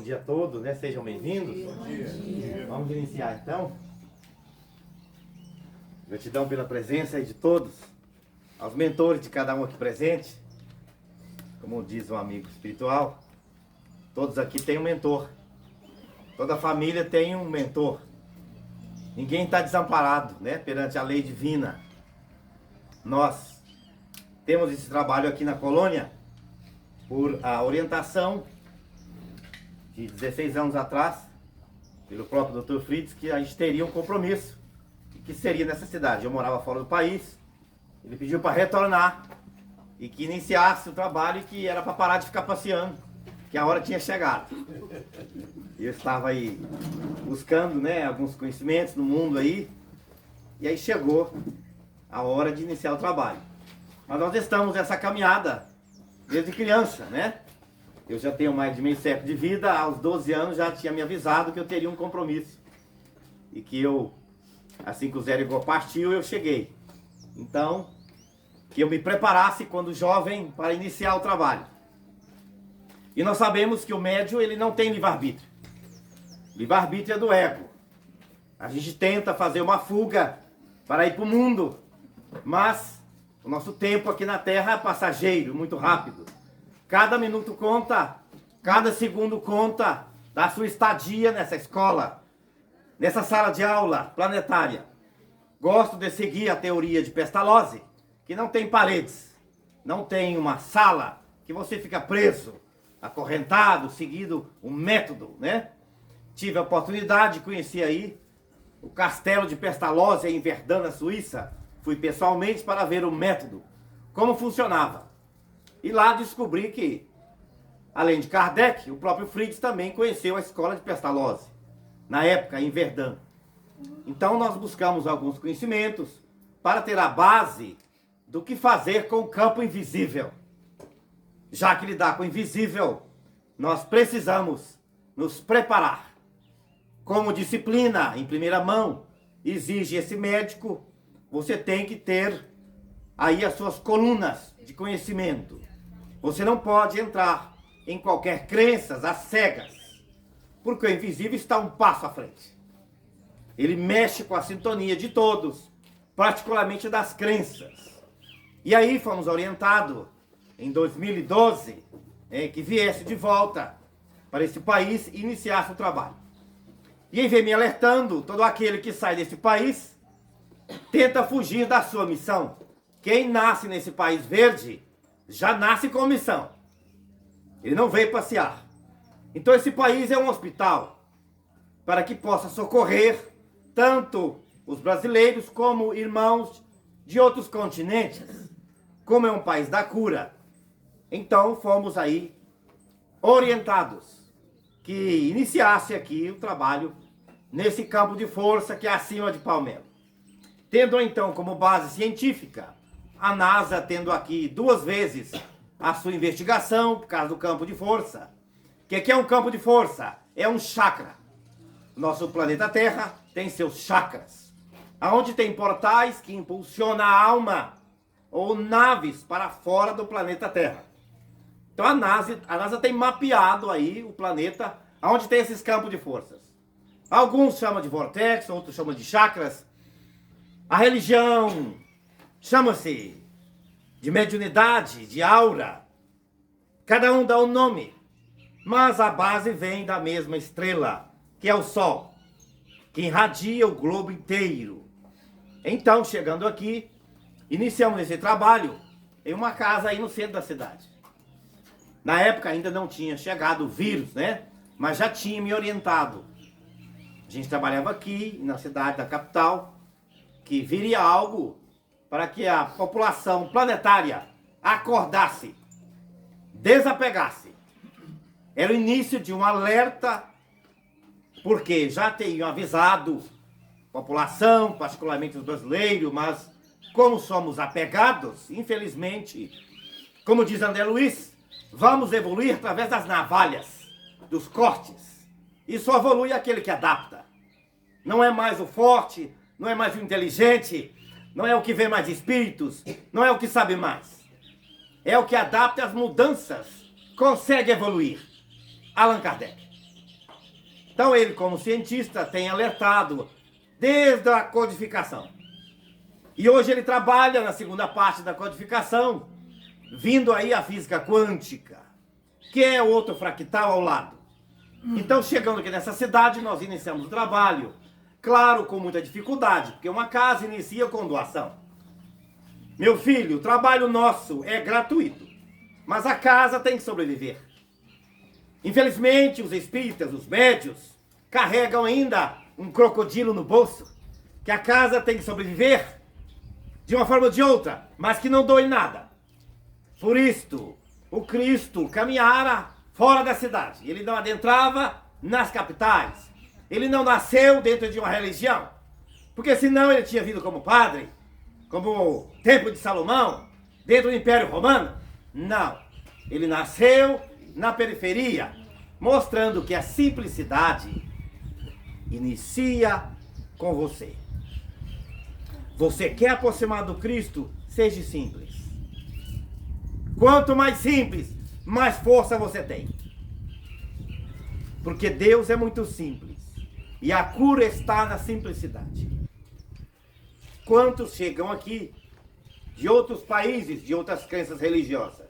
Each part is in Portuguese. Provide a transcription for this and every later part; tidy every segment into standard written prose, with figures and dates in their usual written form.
dia a todos, né? Sejam bem-vindos. Bom dia. Vamos iniciar então. Gratidão pela presença aí de todos, aos mentores de cada um aqui presente. Como diz um amigo espiritual, todos aqui têm um mentor. Toda família tem um mentor. Ninguém está desamparado, né? Perante a lei divina. Nós temos esse trabalho aqui na colônia por a orientação de 16 anos atrás, pelo próprio Dr. Fritz, que a gente teria um compromisso, que seria nessa cidade. Eu morava fora do país, ele pediu para retornar e que iniciasse o trabalho e que era para parar de ficar passeando, que a hora tinha chegado. Eu estava aí buscando, né, alguns conhecimentos no mundo aí, e aí chegou a hora de iniciar o trabalho. Mas nós estamos nessa caminhada desde criança, né? Eu já tenho mais de meio século de vida, aos 12 anos já tinha me avisado que eu teria um compromisso. E que eu, assim que o Zé Igor partiu, eu cheguei. Então, que eu me preparasse quando jovem para iniciar o trabalho. E nós sabemos que o médium, ele não tem livre-arbítrio. Livre-arbítrio é do ego. A gente tenta fazer uma fuga para ir para o mundo, mas o nosso tempo aqui na Terra é passageiro, muito rápido. Cada minuto conta, cada segundo conta da sua estadia nessa escola, nessa sala de aula planetária. Gosto de seguir a teoria de Pestalozzi, que não tem paredes, não tem uma sala que você fica preso, acorrentado, seguindo um método, né? Tive a oportunidade de conhecer aí o castelo de Pestalozzi em Verdun, na Suíça. Fui pessoalmente para ver o método, como funcionava. E lá descobri que, além de Kardec, o próprio Fritz também conheceu a escola de Pestalozzi, na época em Verdun. Então nós buscamos alguns conhecimentos para ter a base do que fazer com o campo invisível. Já que lidar com o invisível, nós precisamos nos preparar. Como disciplina, em primeira mão, exige esse médico, você tem que ter aí as suas colunas de conhecimento. Você não pode entrar em qualquer crença às cegas, porque o invisível está um passo à frente. Ele mexe com a sintonia de todos, particularmente das crenças. E aí fomos orientados, em 2012, que viesse de volta para esse país e iniciasse o trabalho. E aí vem me alertando, todo aquele que sai desse país tenta fugir da sua missão. Quem nasce nesse país verde já nasce com missão. Ele não veio passear. Então esse país é um hospital para que possa socorrer tanto os brasileiros como irmãos de outros continentes. Como é um país da cura, então fomos aí orientados que iniciasse aqui o trabalho nesse campo de força que é acima de Palmelo. Tendo então como base científica a NASA tendo aqui 2 vezes a sua investigação por causa do campo de força. O que é um campo de força? É um chakra. Nosso planeta Terra tem seus chakras, aonde tem portais que impulsionam a alma ou naves para fora do planeta Terra. Então a NASA tem mapeado aí o planeta aonde tem esses campos de forças. Alguns chamam de vortex, outros chamam de chakras. A religião chama-se de mediunidade, de aura. Cada um dá um nome, mas a base vem da mesma estrela, que é o Sol, que irradia o globo inteiro. Então, chegando aqui, iniciamos esse trabalho em uma casa aí no centro da cidade. Na época ainda não tinha chegado o vírus, né? Mas já tinha me orientado. A gente trabalhava aqui, na cidade da capital, que viria algo para que a população planetária acordasse, desapegasse. Era o início de um alerta, porque já tinham avisado a população, particularmente os brasileiros, mas como somos apegados, infelizmente, como diz André Luiz, vamos evoluir através das navalhas, dos cortes. E só evolui aquele que adapta. Não é mais o forte, não é mais o inteligente, não é o que vê mais espíritos, não é o que sabe mais. É o que adapta às mudanças, consegue evoluir. Allan Kardec. Então ele, como cientista, tem alertado desde a codificação. E hoje ele trabalha na segunda parte da codificação, vindo aí a física quântica, que é outro fractal ao lado. Então, chegando aqui nessa cidade, nós iniciamos o trabalho, claro, com muita dificuldade, porque uma casa inicia com doação. Meu filho, o trabalho nosso é gratuito, mas a casa tem que sobreviver. Infelizmente, os espíritas, os médios, carregam ainda um crocodilo no bolso, que a casa tem que sobreviver de uma forma ou de outra, mas que não doe nada. Por isto, o Cristo caminhara fora da cidade. Ele não adentrava nas capitais. Ele não nasceu dentro de uma religião, porque senão ele tinha vindo como padre, como o Templo de Salomão, dentro do Império Romano. Não. Ele nasceu na periferia, mostrando que a simplicidade inicia com você. Você quer aproximar do Cristo? Seja simples. Quanto mais simples, mais força você tem. Porque Deus é muito simples. E a cura está na simplicidade. Quantos chegam aqui de outros países, de outras crenças religiosas?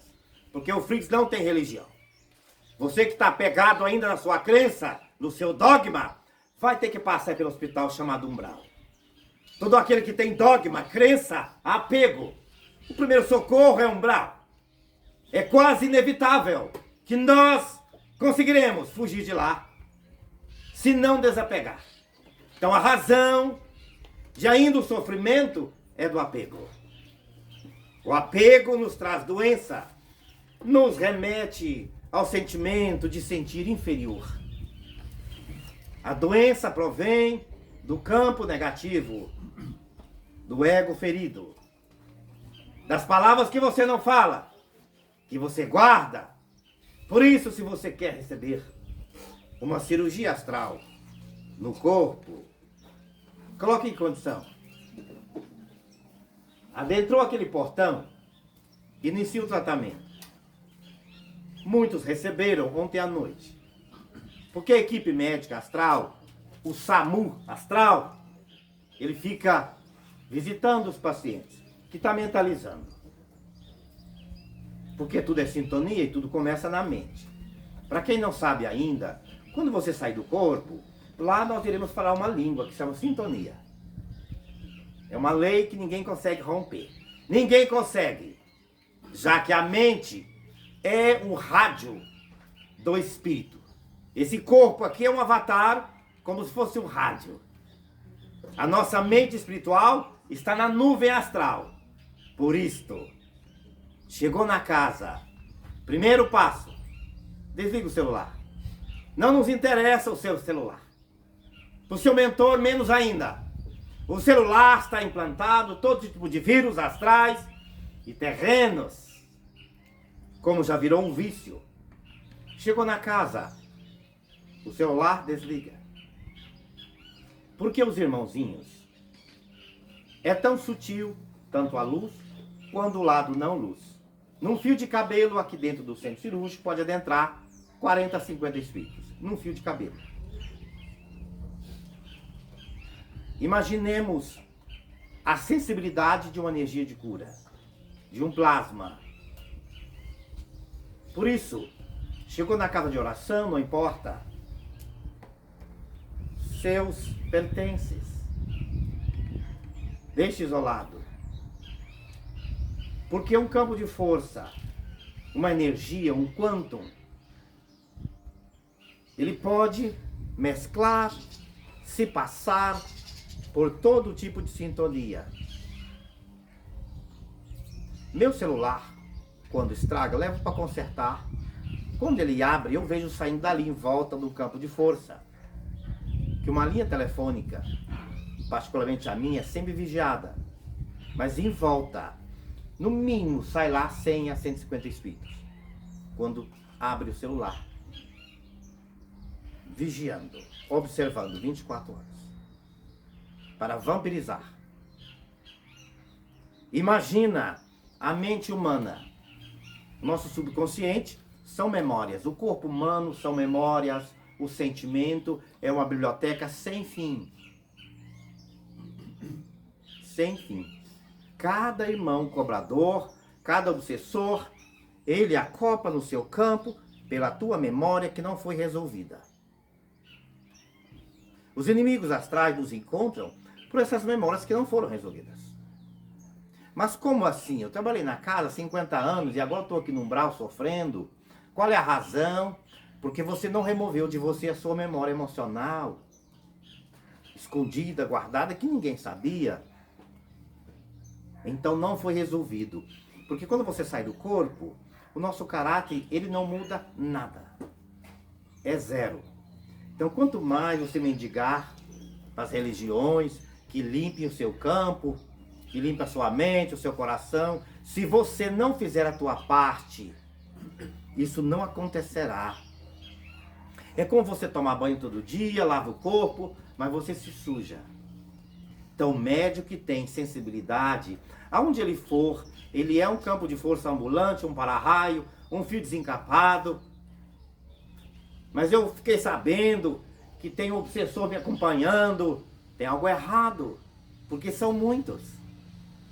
Porque o Fritz não tem religião. Você que está pegado ainda na sua crença, no seu dogma, vai ter que passar pelo hospital chamado umbral. Todo aquele que tem dogma, crença, apego, o primeiro socorro é umbral. É quase inevitável que nós conseguiremos fugir de lá, se não desapegar. Então a razão de ainda o sofrimento é do apego. O apego nos traz doença, nos remete ao sentimento de sentir inferior. A doença provém do campo negativo, do ego ferido, das palavras que você não fala, que você guarda. Por isso, se você quer receber uma cirurgia astral no corpo, coloque em condição. Adentrou aquele portão, inicia o tratamento. Muitos receberam ontem à noite. Porque a equipe médica astral, o SAMU astral, ele fica visitando os pacientes, que está mentalizando. Porque tudo é sintonia e tudo começa na mente. Para quem não sabe ainda, quando você sair do corpo, lá nós iremos falar uma língua que se chama sintonia. É uma lei que ninguém consegue romper. Ninguém consegue. Já que a mente é um rádio do espírito. Esse corpo aqui é um avatar, como se fosse um rádio. A nossa mente espiritual está na nuvem astral. Por isto, chegou na casa, primeiro passo, desliga o celular. Não nos interessa o seu celular. O seu mentor, menos ainda. O celular está implantado, todo tipo de vírus astrais e terrenos. Como já virou um vício. Chegou na casa, o celular desliga. Porque os irmãozinhos, é tão sutil, tanto a luz, quanto o lado não luz. Num fio de cabelo aqui dentro do centro cirúrgico pode adentrar 40 a 50 espíritos. Num fio de cabelo. Imaginemos a sensibilidade de uma energia de cura, de um plasma. Por isso, chegou na casa de oração, não importa, seus pertences, deixe isolado. Porque um campo de força, uma energia, um quantum, ele pode mesclar, se passar por todo tipo de sintonia. Meu celular, quando estraga, eu levo para consertar. Quando ele abre, eu vejo saindo dali em volta do campo de força. Que uma linha telefônica, particularmente a minha, é sempre vigiada. Mas em volta, no mínimo, sai lá 100 a 150 espíritos. Quando abre o celular. Vigiando, observando 24 horas. Para vampirizar. Imagina a mente humana. Nosso subconsciente são memórias. O corpo humano são memórias. o sentimento é uma biblioteca sem fim. Sem fim. Cada irmão cobrador, cada obsessor, ele acopa no seu campo pela tua memória que não foi resolvida. Os inimigos astrais nos encontram por essas memórias que não foram resolvidas. Mas como assim? Eu trabalhei na casa há 50 anos e agora estou aqui no umbral sofrendo. Qual é a razão? Porque você não removeu de você a sua memória emocional, escondida, guardada, que ninguém sabia. Então não foi resolvido. Porque quando você sai do corpo, o nosso caráter, ele não muda nada. É zero. Então quanto mais você mendigar as religiões que limpem o seu campo, que limpem a sua mente, o seu coração, se você não fizer a tua parte, isso não acontecerá. É como você tomar banho todo dia, lava o corpo, mas você se suja. Então o médium que tem sensibilidade, aonde ele for, ele é um campo de força ambulante, um para-raio, um fio desencapado. Mas eu fiquei sabendo que tem um obsessor me acompanhando. Tem algo errado, porque são muitos.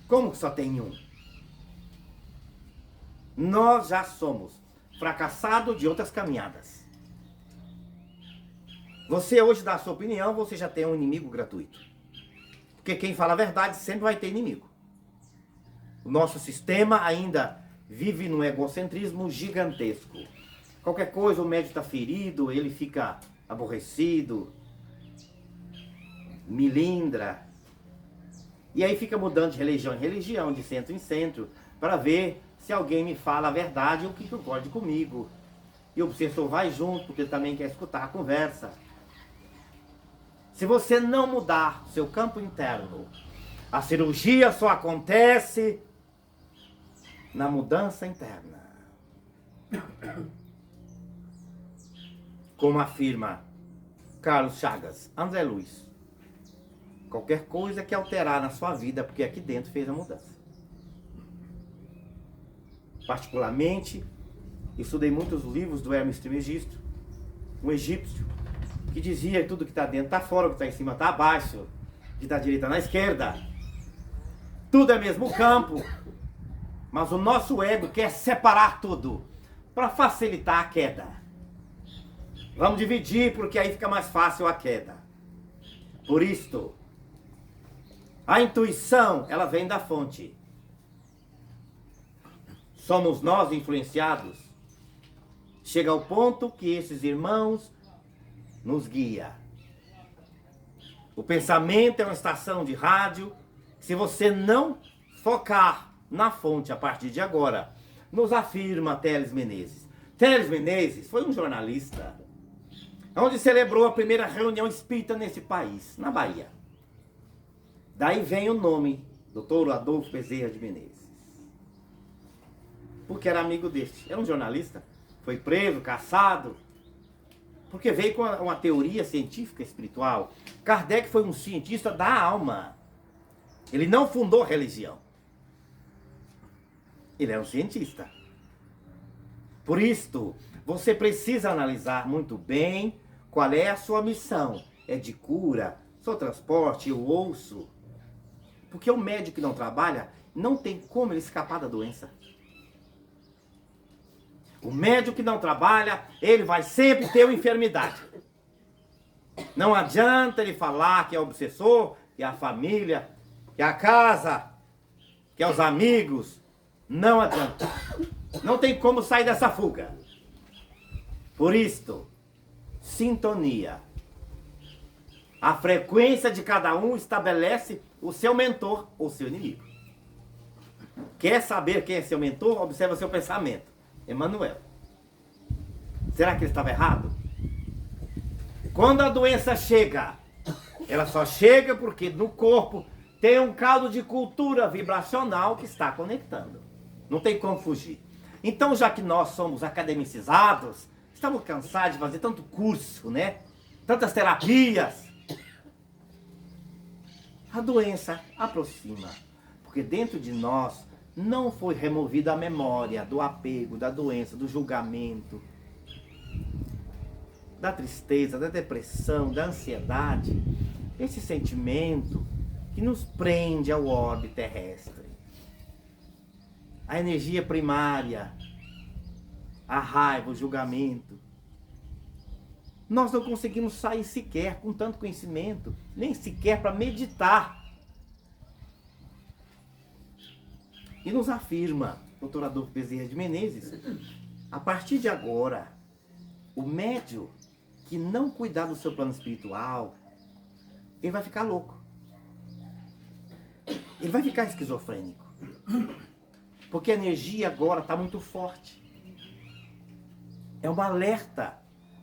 Como que só tem um? Nós já somos fracassados de outras caminhadas. Você hoje dá a sua opinião, você já tem um inimigo gratuito. Porque quem fala a verdade sempre vai ter inimigo. O nosso sistema ainda vive num egocentrismo gigantesco. Qualquer coisa, o médico está ferido, ele fica aborrecido, milindra. E aí fica mudando de religião em religião, de centro em centro, para ver se alguém me fala a verdade ou que concorde comigo. E o obsessor vai junto, porque ele também quer escutar a conversa. Se você não mudar seu campo interno, a cirurgia só acontece na mudança interna. Como afirma Carlos Chagas, André Luiz, qualquer coisa que alterar na sua vida, porque aqui dentro fez a mudança. Particularmente, estudei muitos livros do Hermes Trismegisto, um egípcio, que dizia que tudo que está dentro está fora, o que está em cima está abaixo, que está à direita na esquerda. Tudo é mesmo campo, mas o nosso ego quer separar tudo para facilitar a queda. Vamos dividir, porque aí fica mais fácil a queda. Por isto, a intuição, ela vem da fonte. Somos nós influenciados. Chega ao ponto que esses irmãos nos guiam. O pensamento é uma estação de rádio. Se você não focar na fonte a partir de agora, nos afirma Teles Menezes. Teles Menezes foi um jornalista onde celebrou a primeira reunião espírita nesse país, na Bahia. Daí vem o nome, Dr. Adolfo Bezerra de Menezes. Porque era amigo deste. Era um jornalista, foi preso, caçado, porque veio com uma teoria científica espiritual. Kardec foi um cientista da alma. Ele não fundou religião. Ele é um cientista. Por isto, você precisa analisar muito bem qual é a sua missão. É de cura, só transporte, eu ouço. Porque o médico que não trabalha, não tem como ele escapar da doença. O médico que não trabalha, ele vai sempre ter uma enfermidade. Não adianta ele falar que é obsessor, que é a família, que é a casa, que é os amigos. Não adianta. Não tem como sair dessa fuga. Por isto, sintonia. A frequência de cada um estabelece o seu mentor ou seu inimigo. Quer saber quem é seu mentor? Observa seu pensamento. Emmanuel. Será que ele estava errado? Quando a doença chega, ela só chega porque no corpo tem um caldo de cultura vibracional que está conectando. Não tem como fugir. Então, já que nós somos academicizados, estamos cansados de fazer tanto curso, né? Tantas terapias. A doença aproxima. Porque dentro de nós não foi removida a memória do apego, da doença, do julgamento. da tristeza, da depressão, da ansiedade, esse sentimento que nos prende ao orbe terrestre. A energia primária, a raiva, o julgamento. Nós não conseguimos sair sequer com tanto conhecimento, nem sequer para meditar. E nos afirma o Dr. Adolfo Bezerra de Menezes, a partir de agora, o médium que não cuidar do seu plano espiritual, ele vai ficar louco. Ele vai ficar esquizofrênico. Porque a energia agora está muito forte. É um alerta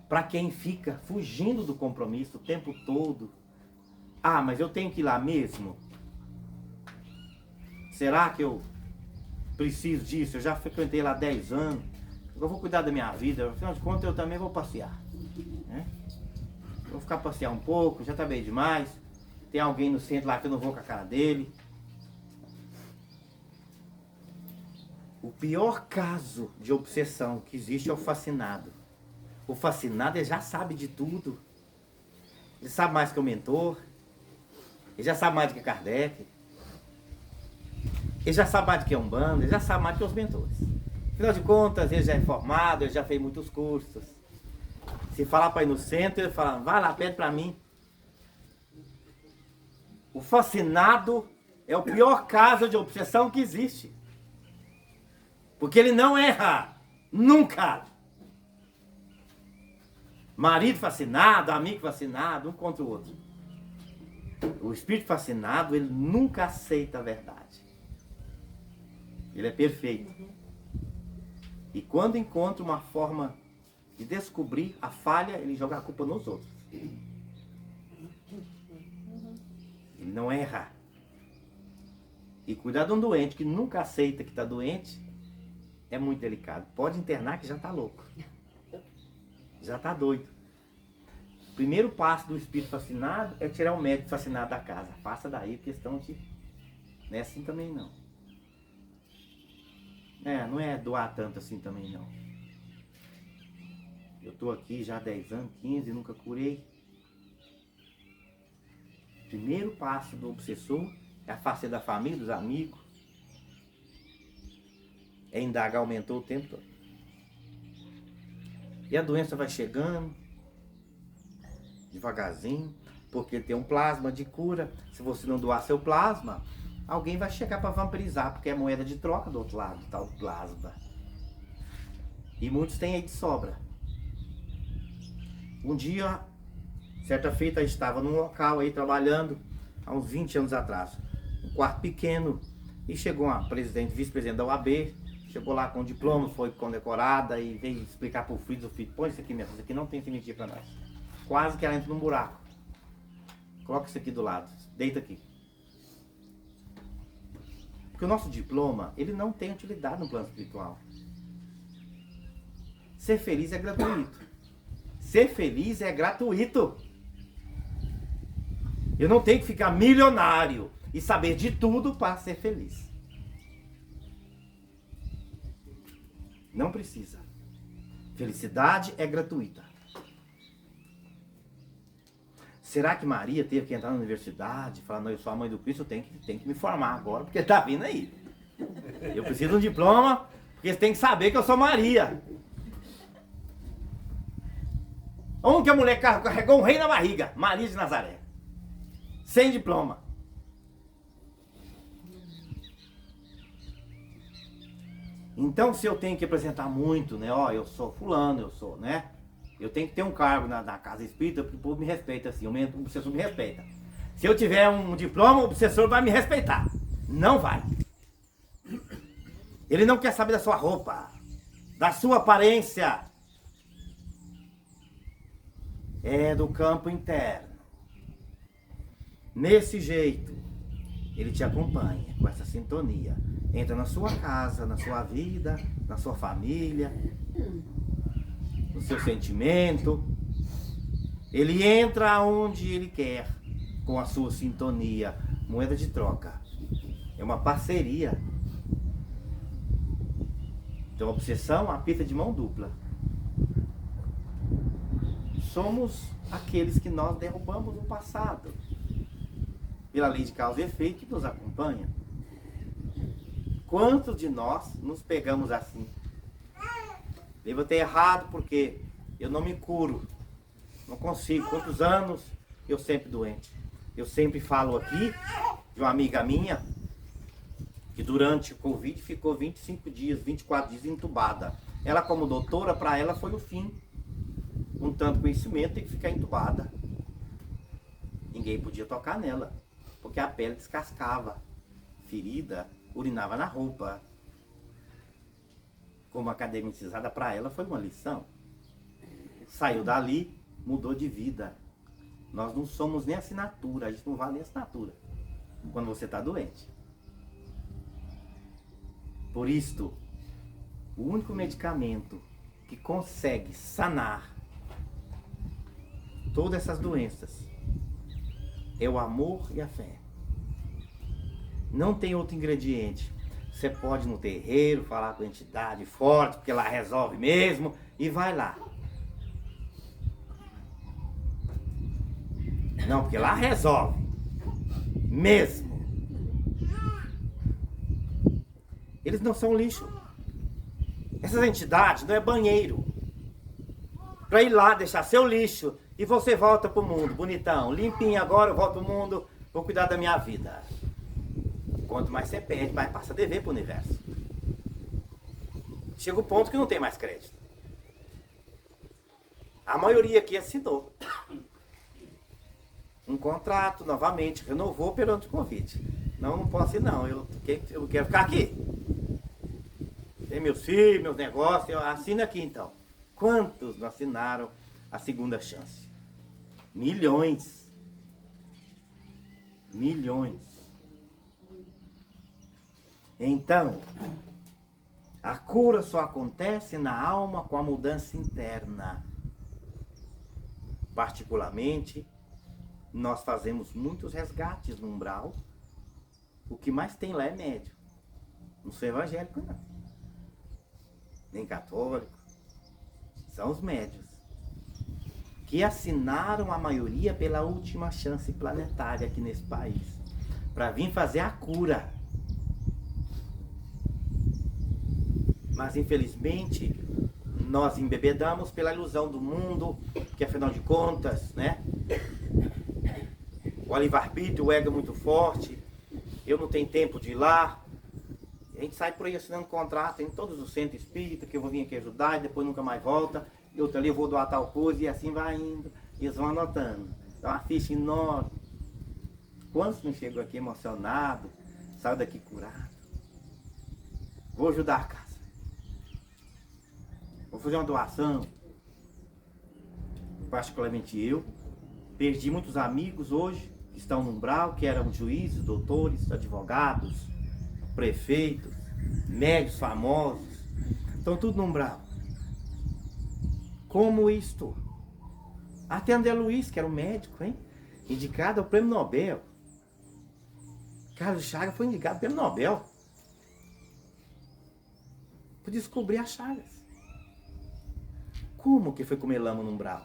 para quem fica fugindo do compromisso o tempo todo. Ah, mas eu tenho que ir lá mesmo? Será que eu preciso disso? Eu já frequentei lá 10 anos. Eu vou cuidar da minha vida. Afinal de contas, eu também vou passear. Né? Vou ficar passear um pouco, já tá bem demais. Tem alguém no centro lá que eu não vou com a cara dele. O pior caso de obsessão que existe é o fascinado. O fascinado, ele já sabe de tudo. Ele sabe mais que o mentor. Ele já sabe mais do que Kardec. Ele já sabe mais do que a Umbanda. Ele já sabe mais do que os mentores. Afinal de contas, ele já é formado, ele já fez muitos cursos. Se falar para ir no centro, ele fala, vai lá, pede para mim. O fascinado é o pior caso de obsessão que existe. Porque ele não erra. Nunca. Marido fascinado, amigo fascinado, um contra o outro. O espírito fascinado, ele nunca aceita a verdade. Ele é perfeito. E quando encontra uma forma de descobrir a falha, ele joga a culpa nos outros. Ele não erra. E cuidar de um doente que nunca aceita que está doente é muito delicado. Pode internar que já está louco. Já está doido. O primeiro passo do espírito fascinado é tirar o médico fascinado da casa. Passa daí, questão de... Não é assim também não. Não é doar tanto assim também não. Eu estou aqui já há 10 anos, 15, nunca curei. O primeiro passo do obsessor é afastar da família, dos amigos. É indagar, aumentou o tempo todo. E a doença vai chegando, devagarzinho, porque tem um plasma de cura. Se você não doar seu plasma, alguém vai chegar para vampirizar, porque é moeda de troca do outro lado, tal plasma. E muitos têm aí de sobra. Um dia, certa feita, eu estava num local aí trabalhando, há uns 20 anos atrás. Um quarto pequeno, e chegou uma presidente, vice-presidente da UAB, chegou lá com diploma, foi condecorada e veio explicar pro filho, põe isso aqui mesmo, isso aqui não tem energia para nós. Quase que ela entra num buraco. Coloca isso aqui do lado, deita aqui. Porque o nosso diploma, ele não tem utilidade no plano espiritual. Ser feliz é gratuito. Ser feliz é gratuito. Eu não tenho que ficar milionário e saber de tudo para ser feliz. Não precisa. Felicidade é gratuita. Será que Maria teve que entrar na universidade e falar, não, eu sou a mãe do Cristo, eu tenho que me formar agora, porque tá vindo aí. Eu preciso de um diploma, porque você tem que saber que eu sou Maria. Onde que a mulher carregou um rei na barriga? Maria de Nazaré. Sem diploma. Então, se eu tenho que apresentar muito, né? Ó, eu sou fulano, eu sou, né? Eu tenho que ter um cargo na casa espírita, porque o povo me respeita assim, o obsessor me respeita. Se eu tiver um diploma, o obsessor vai me respeitar. Não vai. Ele não quer saber da sua roupa, da sua aparência. É do campo interno. Nesse jeito, ele te acompanha com essa sintonia. Entra na sua casa, na sua vida, na sua família, no seu sentimento. Ele entra onde ele quer, com a sua sintonia. Moeda de troca. É uma parceria. Então, a obsessão, a pita de mão dupla. somos aqueles que nós derrubamos no passado, pela lei de causa e efeito que nos acompanha. Quantos de nós nos pegamos assim? Devo ter errado porque eu não me curo, não consigo. Quantos anos eu sempre doente? Eu sempre falo aqui de uma amiga minha que durante o Covid ficou 25 dias, 24 dias entubada. Ela, como doutora, para ela foi o fim. Com tanto conhecimento, tem que ficar entubada. Ninguém podia tocar nela, porque a pele descascava, ferida, urinava na roupa. Como academicizada, para ela foi uma lição. Saiu dali, mudou de vida. Nós não somos nem assinatura, a gente não vale nem assinatura quando você está doente. Por isto, o único medicamento que consegue sanar todas essas doenças é o amor e a fé. Não tem outro ingrediente. Você pode ir no terreiro, falar com a entidade forte, porque lá resolve mesmo, e vai lá. Não, porque lá resolve mesmo. Eles não são lixo. Essas entidades não é banheiro para ir lá deixar seu lixo e você volta pro mundo, bonitão, limpinho agora, eu volto pro mundo, vou cuidar da minha vida. Quanto mais você pede, mais passa a dever pro universo. Chega o ponto que não tem mais crédito. A maioria aqui assinou um contrato novamente, renovou perante o convite. Não posso ir não, eu quero ficar aqui. Tem meus filhos, meus negócios, eu assino aqui então. Quantos não assinaram a segunda chance? Milhões. Milhões. Então, a cura só acontece na alma com a mudança interna. Particularmente, nós fazemos muitos resgates no umbral. O que mais tem lá é médium. Não sou evangélico, não. Nem católico. São os médios. Que assinaram a maioria pela última chance planetária aqui nesse país. Para vir fazer a cura. Mas infelizmente, nós embebedamos pela ilusão do mundo, que afinal de contas, né? O livre-arbítrio, o ego é muito forte, eu não tenho tempo de ir lá. A gente sai por aí assinando contrato em todos os centros espíritas, que eu vou vir aqui ajudar e depois nunca mais volta. E outro ali eu vou doar tal coisa e assim vai indo. E eles vão anotando. Então uma ficha enorme. Quantos não chegam aqui emocionado, saiu daqui curado? Vou ajudar a casa. Vou fazer uma doação. Particularmente eu. Perdi muitos amigos hoje, que estão no umbral, que eram juízes, doutores, advogados, prefeitos, médicos famosos. Estão tudo no umbral. Como isto? Até André Luiz, que era um médico, hein? Indicado ao Prêmio Nobel. Carlos Chagas foi indicado ao Prêmio Nobel. Por descobrir as chagas. Como que foi comer lama no umbral?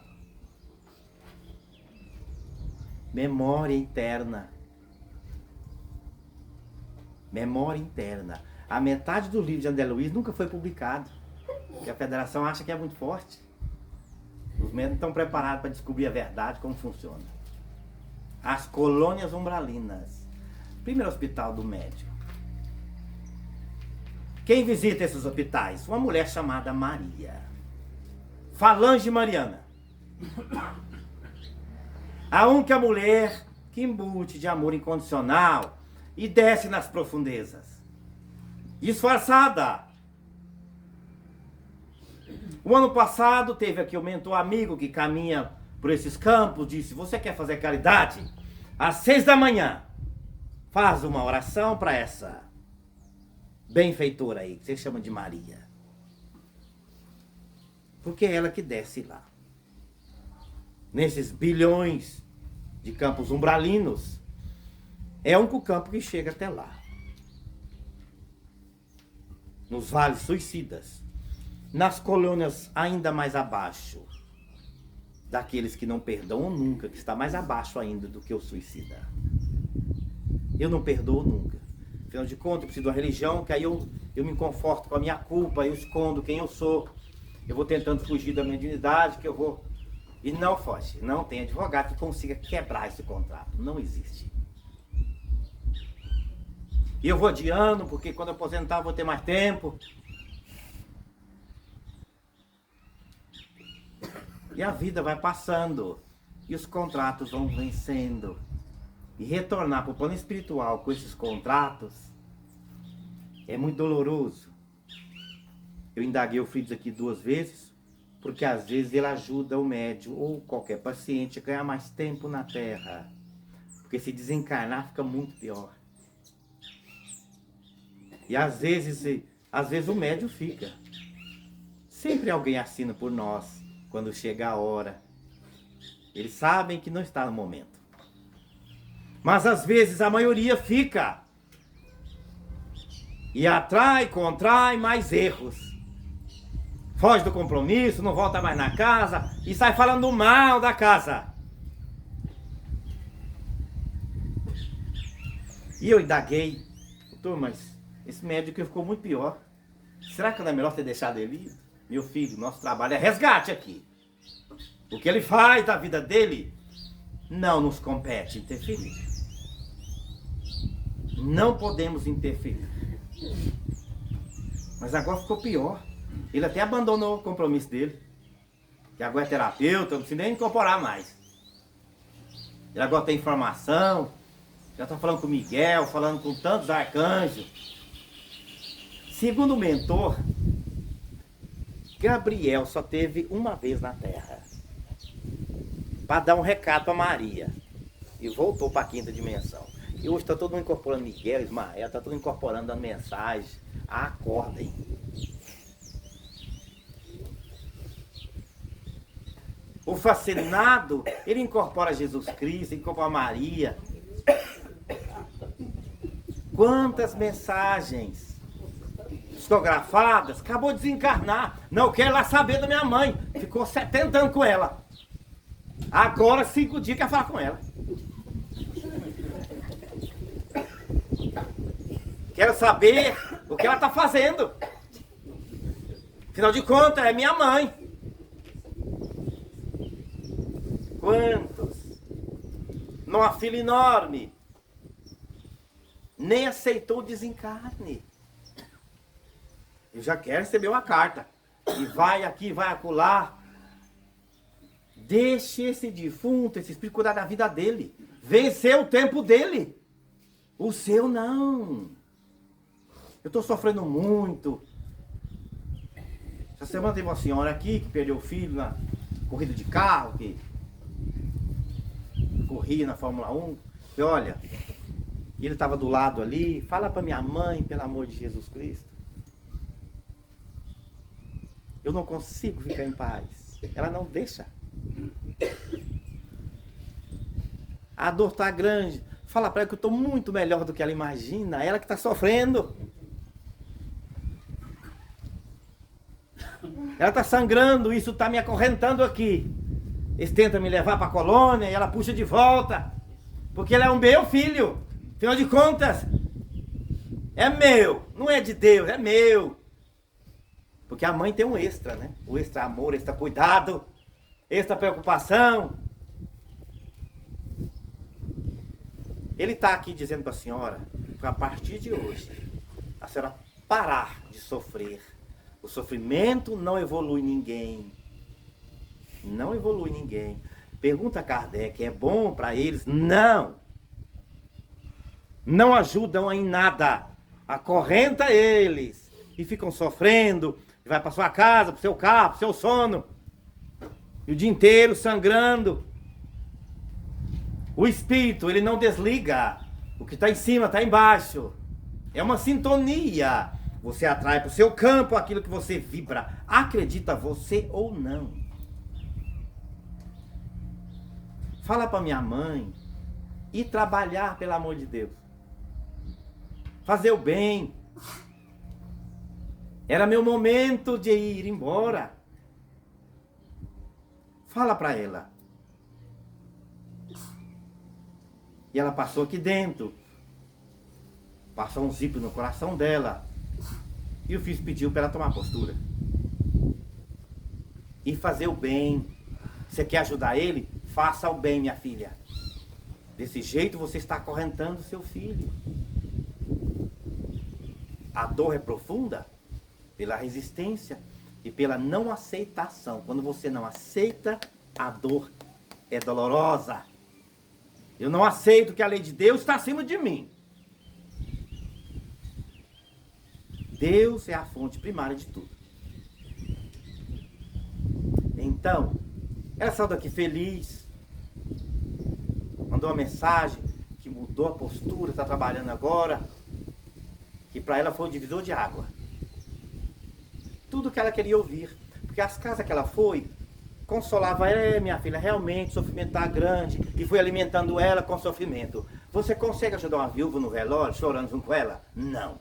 Memória interna. Memória interna. A metade do livro de André Luiz nunca foi publicado. Porque a federação acha que é muito forte. Os médicos estão preparados para descobrir a verdade, como funciona. As colônias umbralinas. Primeiro hospital do médico. Quem visita esses hospitais? Uma mulher chamada Maria. Falange Mariana. A única mulher que embute de amor incondicional e desce nas profundezas. Disfarçada. O ano passado teve aqui o mentor amigo que caminha por esses campos, disse, você quer fazer caridade? Às 6 da manhã, faz uma oração para essa benfeitora aí, que você chama de Maria. Porque é ela que desce lá. Nesses bilhões de campos umbralinos, é o único campo que chega até lá. Nos vales suicidas, nas colônias ainda mais abaixo, daqueles que não perdoam nunca, que está mais abaixo ainda do que o suicida. Eu não perdoo nunca. Afinal de contas, eu preciso de uma religião que aí eu me conforto com a minha culpa, eu escondo quem eu sou. Eu vou tentando fugir da minha dignidade, que eu vou... E não foge. Não tem advogado que consiga quebrar esse contrato. Não existe. E eu vou adiando, porque quando eu aposentar eu vou ter mais tempo. E a vida vai passando. E os contratos vão vencendo. E retornar para o plano espiritual com esses contratos é muito doloroso. Eu indaguei o Fritz aqui 2 vezes, porque às vezes ele ajuda o médium ou qualquer paciente a ganhar mais tempo na Terra. Porque se desencarnar fica muito pior. E às vezes o médium fica. Sempre alguém assina por nós quando chega a hora. Eles sabem que não está no momento. Mas às vezes a maioria fica. E contrai mais erros. Foge do compromisso, não volta mais na casa e sai falando mal da casa. E eu indaguei, doutor, mas esse médico ficou muito pior. Será que não é melhor ter deixado ele ir? Meu filho, nosso trabalho é resgate aqui. O que ele faz da vida dele não nos compete interferir. Não podemos interferir. Mas agora ficou pior. Ele até abandonou o compromisso dele. Que agora é terapeuta, não precisa nem incorporar mais. Ele agora tem informação. Já está falando com o Miguel, falando com tantos arcanjos. Segundo o mentor, Gabriel só teve uma vez na Terra. Para dar um recado para Maria. E voltou para a 5ª dimensão. E hoje está todo mundo incorporando Miguel, Ismael, está todo mundo incorporando, dando mensagem. Acordem. O fascinado, ele incorpora Jesus Cristo, incorpora Maria. Quantas mensagens psicografadas, acabou de desencarnar. Não quer lá saber da minha mãe. Ficou 70 anos com ela. Agora 5 dias quer falar com ela. Quero saber o que ela está fazendo. Afinal de contas, é minha mãe. Quantos? Numa fila enorme. Nem aceitou o desencarne. Eu já quero receber uma carta. E vai aqui, vai acolá. Deixe esse defunto, esse espírito cuidar da vida dele. Venceu o tempo dele. O seu não. Eu estou sofrendo muito. Essa semana teve uma senhora aqui que perdeu o filho na corrida de carro, que corria na Fórmula 1. E olha, ele estava do lado ali. Fala para minha mãe, pelo amor de Jesus Cristo. Eu não consigo ficar em paz. Ela não deixa. A dor está grande. Fala para ela que eu estou muito melhor do que ela imagina. Ela que está sofrendo. Ela está sangrando, isso está me acorrentando aqui. Eles tentam me levar para a colônia e ela puxa de volta. Porque ela é um meu filho. Afinal de contas, é meu. Não é de Deus, é meu. Porque a mãe tem um extra, né? O extra amor, extra cuidado, extra preocupação. Ele está aqui dizendo para a senhora, que a partir de hoje, a senhora parar de sofrer. O sofrimento não evolui ninguém. Não evolui ninguém. Pergunta a Kardec, é bom para eles? Não. Não ajudam em nada. Acorrenta eles. E ficam sofrendo. E vai para sua casa, para o seu carro, para o seu sono. E o dia inteiro sangrando. O espírito, ele não desliga. O que está em cima está embaixo. É uma sintonia. Você atrai para o seu campo aquilo que você vibra. Acredita você ou não. Fala para minha mãe. Ir trabalhar, pelo amor de Deus. Fazer o bem. Era meu momento de ir embora. Fala para ela. E ela passou aqui dentro. Passou um zíper no coração dela. E o filho pediu para ela tomar postura. E fazer o bem. Você quer ajudar ele? Faça o bem, minha filha. Desse jeito você está acorrentando seu filho. A dor é profunda pela resistência e pela não aceitação. Quando você não aceita, a dor é dolorosa. Eu não aceito que a lei de Deus está acima de mim. Deus é a fonte primária de tudo. Então, ela saiu daqui feliz. Mandou uma mensagem que mudou a postura, está trabalhando agora. Que para ela foi o divisor de água. Tudo que ela queria ouvir. Porque as casas que ela foi, consolava ela, minha filha, realmente o sofrimento está grande. E foi alimentando ela com sofrimento. Você consegue ajudar uma viúva no velório, chorando junto com ela? Não.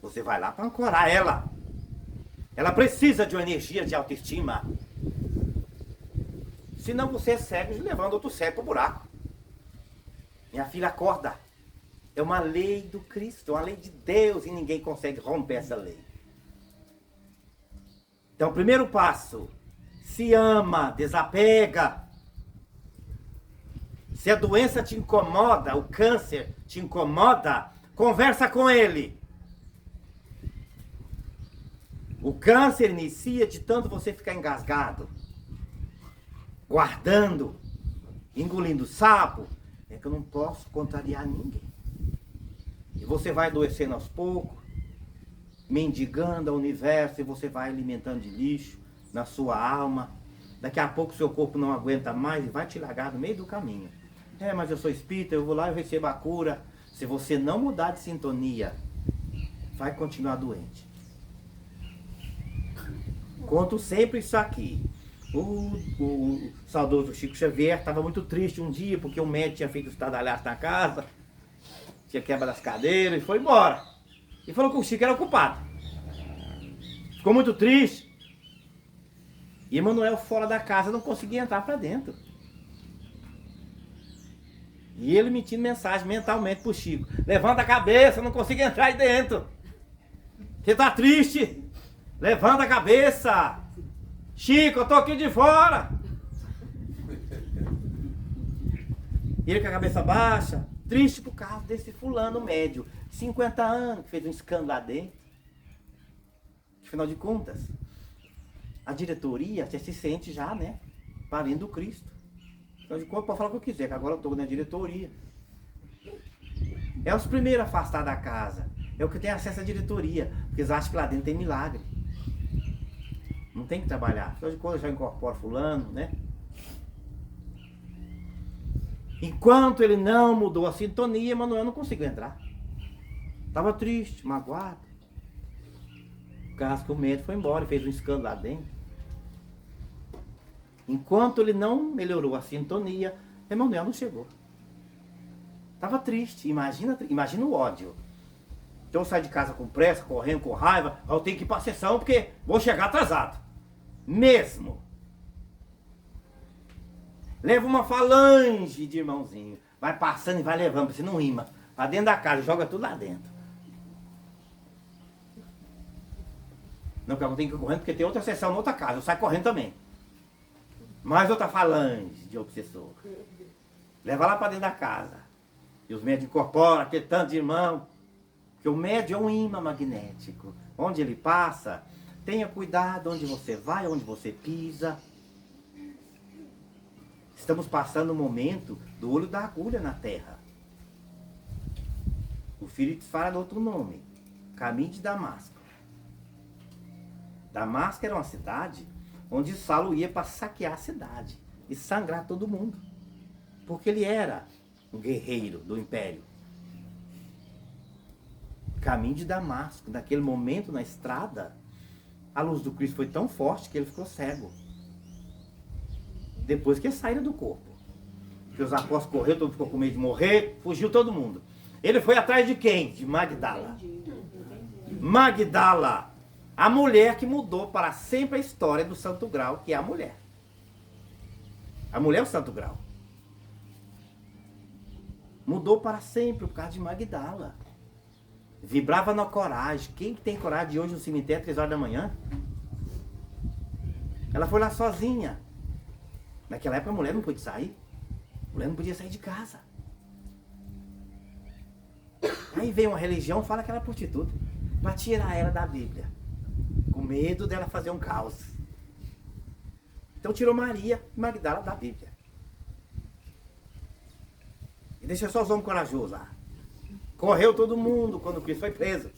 Você vai lá para ancorar ela. Ela precisa de uma energia de autoestima. Senão você é cego, levando outro cego para o buraco. Minha filha, acorda. É uma lei do Cristo, é uma lei de Deus e ninguém consegue romper essa lei. Então, o primeiro passo, se ama, desapega. Se a doença te incomoda, o câncer te incomoda, conversa com ele. O câncer inicia de tanto você ficar engasgado, guardando, engolindo sapo. É que eu não posso contrariar ninguém. E você vai adoecendo aos poucos, mendigando ao universo, e você vai alimentando de lixo na sua alma. Daqui a pouco o seu corpo não aguenta mais e vai te largar no meio do caminho. É, mas eu sou espírita, eu vou lá e recebo a cura. Se você não mudar de sintonia, vai continuar doente. Conto sempre isso aqui. O saudoso Chico Xavier estava muito triste um dia, porque o médico tinha feito estardalhaço na casa, tinha quebra das cadeiras e foi embora. E falou que o Chico era o culpado. Ficou muito triste. E Emanuel fora da casa não conseguia entrar para dentro. E ele mentindo mensagem mentalmente pro Chico. Levanta a cabeça, não consigo entrar aí dentro. Você tá triste? Levanta a cabeça. Chico, eu tô aqui de fora. E ele com a cabeça baixa, triste por causa desse fulano médio, 50 anos, que fez um escândalo lá dentro. Afinal de contas, a diretoria já se sente já, né? Parente do Cristo. Afinal de contas, pode falar o que eu quiser, que agora eu estou na diretoria. É os primeiros a afastar da casa. É o que tem acesso à diretoria. Porque eles acham que lá dentro tem milagre. Não tem que trabalhar. Afinal de contas, já incorpora fulano, né? Enquanto ele não mudou a sintonia, Emanuel não conseguiu entrar. Estava triste, magoado. Por causa que o médico foi embora e fez um escândalo lá dentro. Enquanto ele não melhorou a sintonia, Emanuel não chegou. Estava triste. Imagina o ódio. Então eu saio de casa com pressa, correndo, com raiva. Eu tenho que ir para a sessão porque vou chegar atrasado. Mesmo. Leva uma falange de irmãozinho. Vai passando e vai levando, pra você não rima. Pra dentro da casa, joga tudo lá dentro. Não, porque eu tenho que ir correndo porque tem outra sessão na outra casa. Eu saio correndo também. Mais outra falange de obsessor. Leva lá pra dentro da casa. E os médios incorporam aquele tanto de irmão. Porque o médio é um imã magnético. Onde ele passa, tenha cuidado onde você vai, onde você pisa. Estamos passando o momento do olho da agulha na terra. O filho fala de outro nome. Caminho de Damasco. Damasco era uma cidade onde Saulo ia para saquear a cidade e sangrar todo mundo. Porque ele era um guerreiro do império. Caminho de Damasco. Naquele momento na estrada, a luz do Cristo foi tão forte que ele ficou cego. Depois que eles saíram do corpo. Porque os apóstolos correram, todo mundo ficou com medo de morrer, fugiu todo mundo. Ele foi atrás de quem? De Magdala. Magdala, A mulher que mudou para sempre a história do Santo Grau, que é a mulher. A mulher é o Santo Grau. Mudou para sempre por causa de Magdala. Vibrava na coragem. Quem tem coragem de hoje no cemitério, 3 horas da manhã? Ela foi lá sozinha. Naquela época a mulher não podia sair. A mulher não podia sair de casa. Aí vem uma religião e fala que ela é prostituta. Para tirar ela da Bíblia. Com medo dela fazer um caos. Então tirou Maria e Magdala da Bíblia. E deixa só os homens corajosos lá. Correu todo mundo quando Cristo foi preso.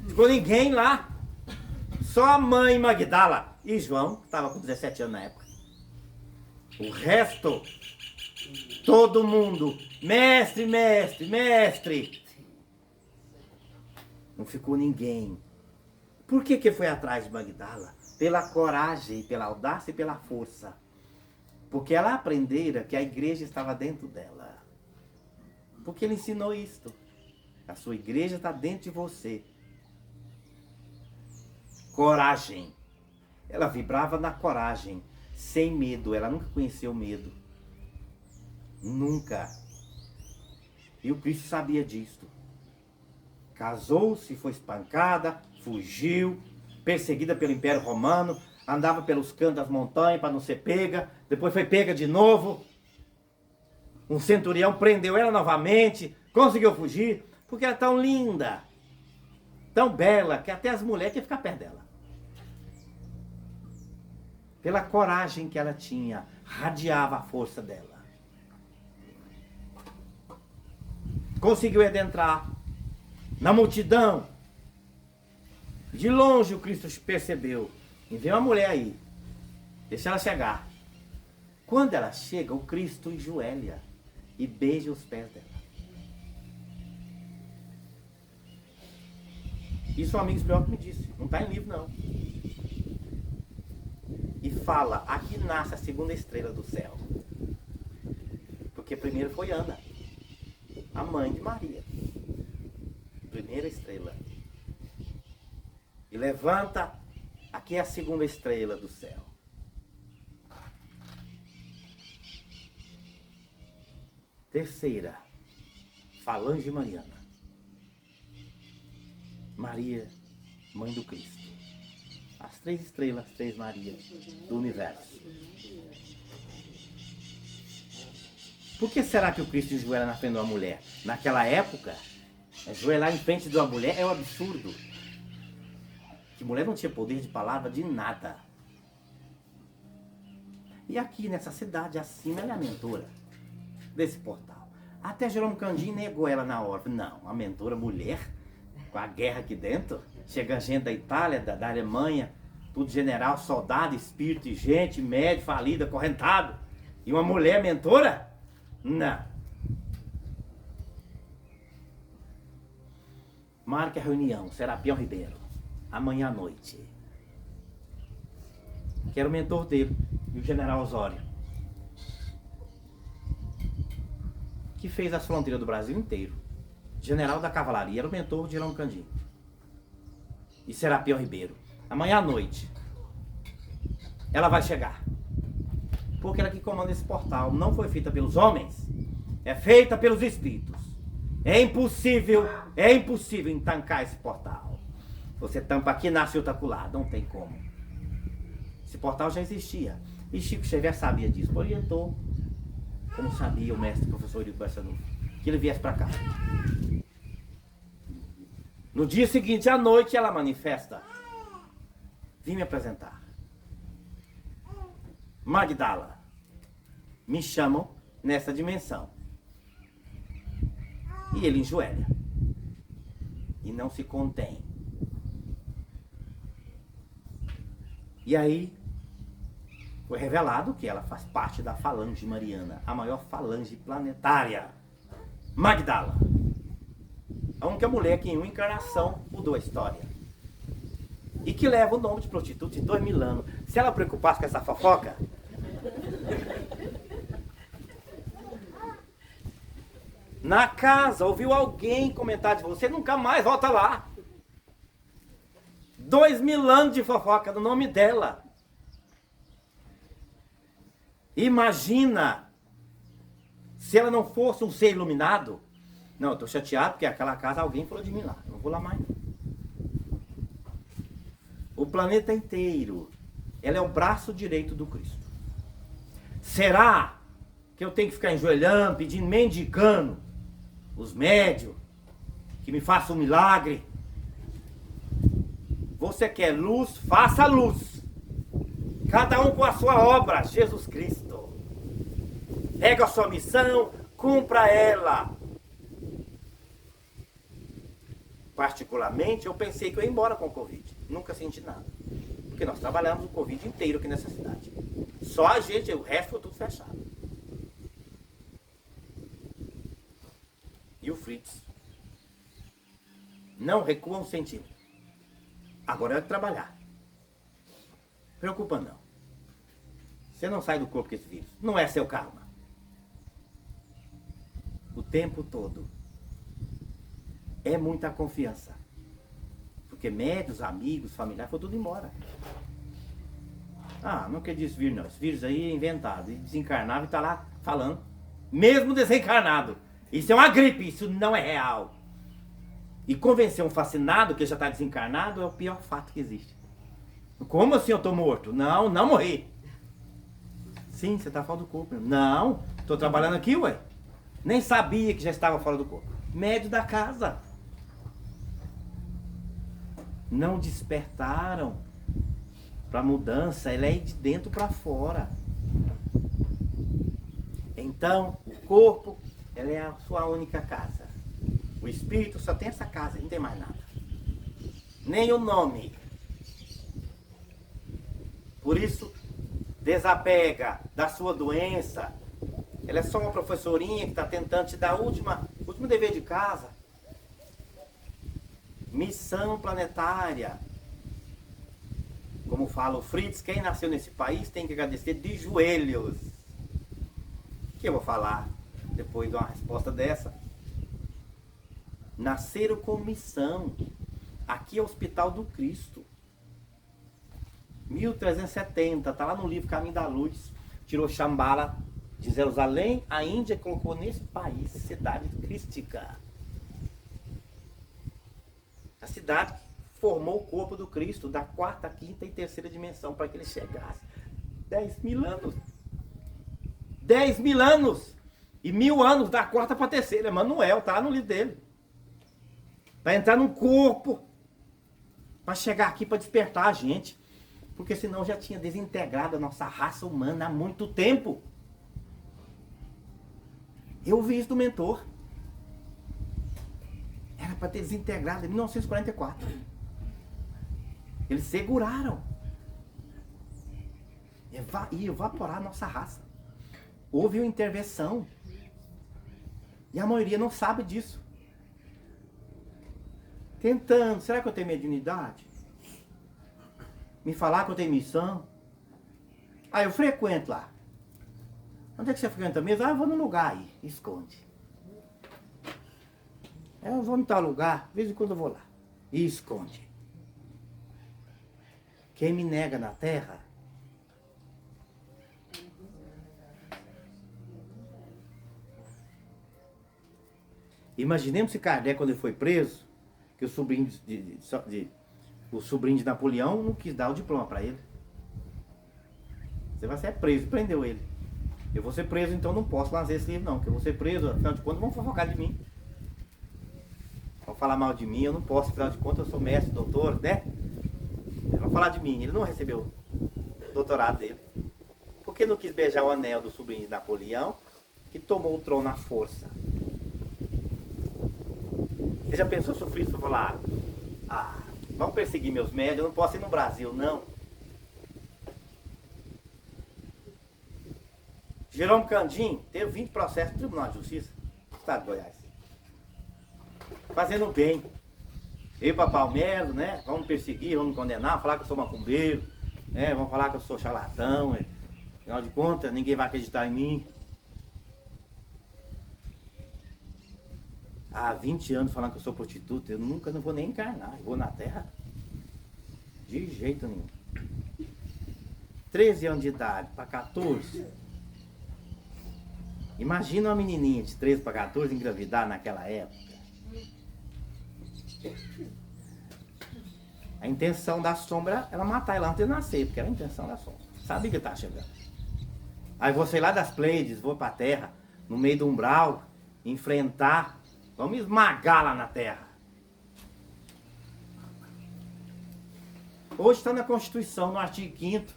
Ficou ninguém lá. Só a mãe Magdala e João, que estava com 17 anos na época. O resto, todo mundo, mestre, mestre, mestre. Não ficou ninguém. Por que foi atrás de Magdala? Pela coragem, pela audácia e pela força. Porque ela aprendera que a igreja estava dentro dela. Porque ele ensinou isto. A sua igreja está dentro de você. Coragem. Ela vibrava na coragem, sem medo. Ela nunca conheceu medo. Nunca. E o Cristo sabia disto. Casou-se, foi espancada, fugiu, perseguida pelo Império Romano, andava pelos cantos das montanhas para não ser pega, depois foi pega de novo. Um centurião prendeu ela novamente, conseguiu fugir, porque ela é tão linda, tão bela, que até as mulheres queriam ficar perto dela. Pela coragem que ela tinha, radiava a força dela. Conseguiu adentrar na multidão. De longe o Cristo percebeu. E veio uma mulher aí. Deixa ela chegar. Quando ela chega, o Cristo enjoelha e beija os pés dela. Isso um amigo espiritual que me disse. Não está em livro, não. E fala, aqui nasce a segunda estrela do céu. Porque primeiro foi Ana, a mãe de Maria. Primeira estrela. E levanta, aqui é a segunda estrela do céu. Terceira, falange mariana. Maria, mãe do Cristo. As 3 estrelas, as 3 Marias do universo. Por que será que o Cristo enjoelha na frente de uma mulher? Naquela época, ajoelhar em frente de uma mulher é um absurdo. Que mulher não tinha poder de palavra de nada. E aqui nessa cidade acima ela é a mentora desse portal. Até Jerônimo Candim negou ela na hora. Não, a mentora mulher, com a guerra aqui dentro, chega gente da Itália, da Alemanha, tudo general, soldado, espírito e gente, médio, falida, acorrentado. E uma mulher mentora? Não. Marque a reunião, Serapião Ribeiro, amanhã à noite. Que era o mentor dele, e o general Osório, que fez as fronteiras do Brasil inteiro. General da Cavalaria, era o mentor de Jerônimo Candim. E Serapião Ribeiro, amanhã à noite, ela vai chegar. Porque ela que comanda esse portal não foi feita pelos homens, é feita pelos espíritos. É impossível entancar esse portal. Você tampa aqui, nasce outro acolá, não tem como. Esse portal já existia. E Chico Xavier sabia disso, orientou, como sabia o mestre professor Eurico Barçanufo, que ele viesse para cá. No dia seguinte, à noite, ela manifesta. Vim me apresentar. Magdala, me chamam nessa dimensão. E ele enjoelha. E não se contém. E aí, foi revelado que ela faz parte da falange mariana, a maior falange planetária. Magdala. A única mulher que em uma encarnação mudou a história. E que leva o nome de prostituta em 2000 anos. Se ela preocupasse com essa fofoca, na casa, ouviu alguém comentar de você, nunca mais volta lá. 2000 anos de fofoca no nome dela. Imagina se ela não fosse um ser iluminado. Não, eu tô chateado porque aquela casa alguém falou de mim lá. Não vou lá mais. O planeta inteiro, ela é o braço direito do Cristo. Será que eu tenho que ficar enjoelhando, pedindo, mendicando os médios que me façam um milagre? Você quer luz? Faça luz. Cada um com a sua obra, Jesus Cristo. Pega a sua missão, cumpra ela. Particularmente, eu pensei que eu ia embora com o Covid. Nunca senti nada. Porque nós trabalhamos o Covid inteiro aqui nessa cidade. Só a gente, o resto foi tudo fechado. E o Fritz não recua um centímetro. Agora é trabalhar. Preocupa não. Você não sai do corpo com esse vírus. Não é seu karma. O tempo todo. É muita confiança. Porque médicos, amigos, familiares, foi tudo embora. Ah, não acredito nesse vírus não. Esse vírus aí é inventado. Ele desencarnava e tá lá falando. Mesmo desencarnado. Isso é uma gripe, isso não é real. E convencer um fascinado que já está desencarnado é o pior fato que existe. Como assim eu tô morto? Não, não morri. Sim, você tá fora do corpo. Não, tô trabalhando aqui, ué. Nem sabia que já estava fora do corpo. Médio da casa. Não despertaram para mudança, ela é de dentro para fora. Então, o corpo, ela é a sua única casa. O espírito só tem essa casa, não tem mais nada. Nem o nome. Por isso, desapega da sua doença. Ela é só uma professorinha que está tentando te dar o último dever de casa. Missão planetária. Como fala o Fritz, quem nasceu nesse país tem que agradecer de joelhos. O que eu vou falar depois de uma resposta dessa? Nasceram com missão. Aqui é o Hospital do Cristo. 1370, está lá no livro Caminho da Luz. Tirou Shambhala de Jerusalém, a Índia, colocou nesse país, cidade crística. A cidade que formou o corpo do Cristo, da quarta, quinta e terceira dimensão, para que ele chegasse. 10.000 anos. 10.000 anos. E 1.000 anos da quarta para a terceira. Manuel, tá no livro dele. Para entrar num corpo. Para chegar aqui, para despertar a gente. Porque senão já tinha desintegrado a nossa raça humana há muito tempo. Eu vi isso do mentor. Era para ter desintegrado em 1944. Eles seguraram. Ia evaporar a nossa raça. Houve uma intervenção. E a maioria não sabe disso. Tentando. Será que eu tenho mediunidade? Me falar que eu tenho missão? Ah, eu frequento lá. Onde é que você frequenta mesmo? Ah, eu vou no lugar aí. Esconde. Eu vou em tal lugar. De vez em quando eu vou lá. E esconde. Quem me nega na terra... Imaginemos se Kardec, quando ele foi preso, que o sobrinho de Napoleão não quis dar o diploma para ele. Você vai ser preso, prendeu ele. Eu vou ser preso, então não posso fazer esse livro não, porque eu vou ser preso, afinal de contas vão fofocar de mim. Vão falar mal de mim, eu não posso, afinal de contas eu sou mestre, doutor, né? Eles vão falar de mim, ele não recebeu o doutorado dele. Porque não quis beijar o anel do sobrinho de Napoleão, que tomou o trono à força. Você já pensou sobre isso? Eu vou falar, vão perseguir meus médios, eu não posso ir no Brasil, não. Jerome Candim teve 20 processos no Tribunal de Justiça do Estado de Goiás. Fazendo bem. Eu para Palmeiras, né? Vamos perseguir, vamos condenar, falar que eu sou macumbeiro, né? Vamos falar que eu sou charlatão, né? Afinal de contas, ninguém vai acreditar em mim. Há 20 anos falando que eu sou prostituta, eu nunca não vou nem encarnar, eu vou na terra. De jeito nenhum. 13 anos de idade para 14. Imagina uma menininha de 13 para 14 engravidar naquela época. A intenção da sombra era matar ela antes de nascer, porque era a intenção da sombra. Sabia que tá chegando. Aí você lá das Pleiades, vou pra terra, no meio do umbral, enfrentar, vamos esmagar lá na terra. Hoje está na Constituição, no artigo 5º,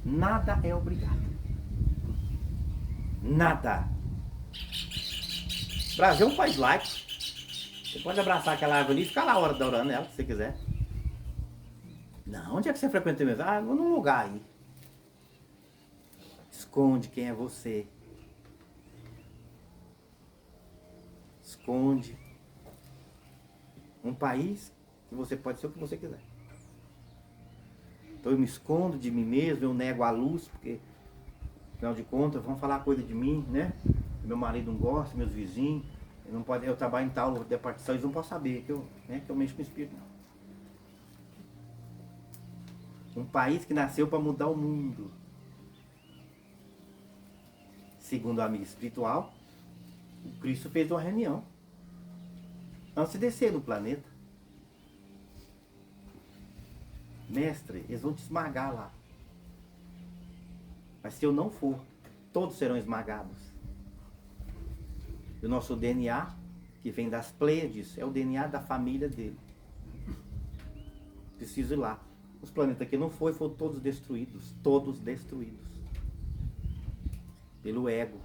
nada é obrigado. Nada. O Brasil é um país laico. Você pode abraçar aquela árvore ali e ficar lá a hora da orando ela, se você quiser. Não, onde é que você frequenta mesmo? Ah, vou num lugar aí. Esconde quem é você. Esconde. Um país que você pode ser o que você quiser. Então eu me escondo de mim mesmo, eu nego a luz, porque, afinal de contas, vão falar coisa de mim, né? Meu marido não gosta, meus vizinhos, eu trabalho em tal departação, eles não podem saber que eu mexo com o espírito, não. Um país que nasceu para mudar o mundo. Segundo o amigo espiritual, o Cristo fez uma reunião antes de descer no planeta. Mestre, eles vão te esmagar lá. Mas se eu não for, todos serão esmagados. E o nosso DNA, que vem das Pleiades, é o DNA da família dele. Preciso ir lá. Os planetas que não foram todos destruídos. Todos destruídos. Pelo ego.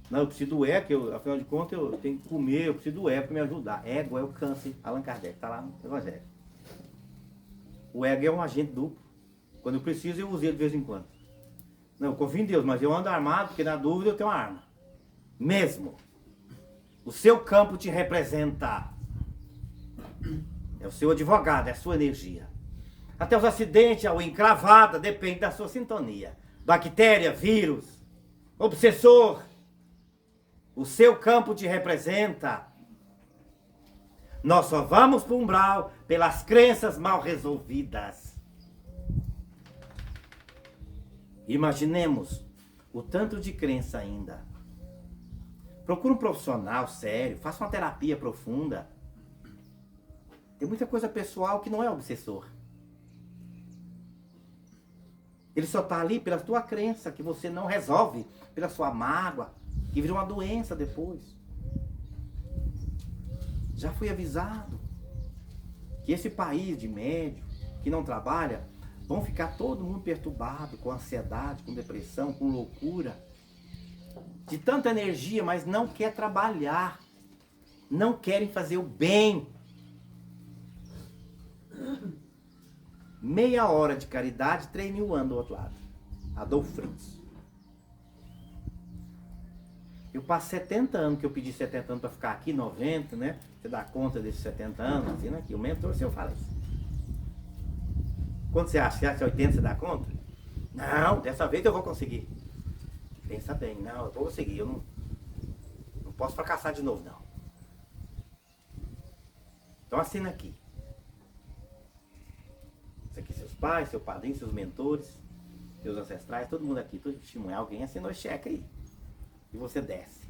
Não, eu preciso do ego, que afinal de contas eu tenho que comer, eu preciso do ego para me ajudar. Ego é o câncer. Allan Kardec, está lá no Evangelho. O ego é um agente duplo. Quando eu preciso, eu uso ele de vez em quando. Não, eu confio em Deus, mas eu ando armado, porque na dúvida eu tenho uma arma. Mesmo. O seu campo te representa. É o seu advogado, é a sua energia. Até os acidentes, a encravada, depende da sua sintonia. Bactéria, vírus, obsessor. O seu campo te representa. Nós só vamos para o umbral pelas crenças mal resolvidas. Imaginemos o tanto de crença ainda. Procure um profissional sério, faça uma terapia profunda. Tem muita coisa pessoal que não é obsessor. Ele só está ali pela tua crença, que você não resolve, pela sua mágoa, que vira uma doença depois. Já fui avisado que esse país de médio, que não trabalha, vão ficar todo mundo perturbado, com ansiedade, com depressão, com loucura. De tanta energia, mas não quer trabalhar. Não querem fazer o bem. Meia hora de caridade, 3.000 anos do outro lado. Adolfo Fritz. Eu passo 70 anos, que eu pedi 70 anos para ficar aqui, 90, né? Você dá conta desses 70 anos, assim, aqui. O mentor seu fala isso. Quanto você acha? Você acha 80 você dá conta? Não, dessa vez eu vou conseguir. Pensa bem, não, eu vou conseguir. Eu não posso fracassar de novo, não. Então assina aqui. Isso aqui seus pais, seu padrinho, seus mentores, seus ancestrais, todo mundo aqui, todo testemunho. Alguém assinou esse cheque aí. E você desce.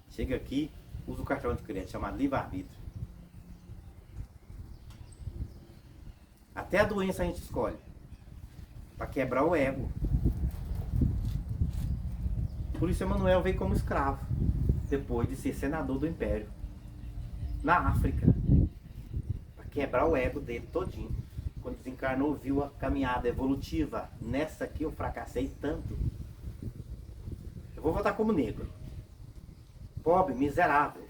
Chega aqui, usa o cartão de crédito chamado livre-arbítrio. Até a doença a gente escolhe. Para quebrar o ego. Por isso Emmanuel veio como escravo. Depois de ser senador do Império. Na África. Para quebrar o ego dele todinho. Quando desencarnou, viu a caminhada evolutiva. Nessa aqui eu fracassei tanto. Eu vou voltar como negro. Pobre, miserável.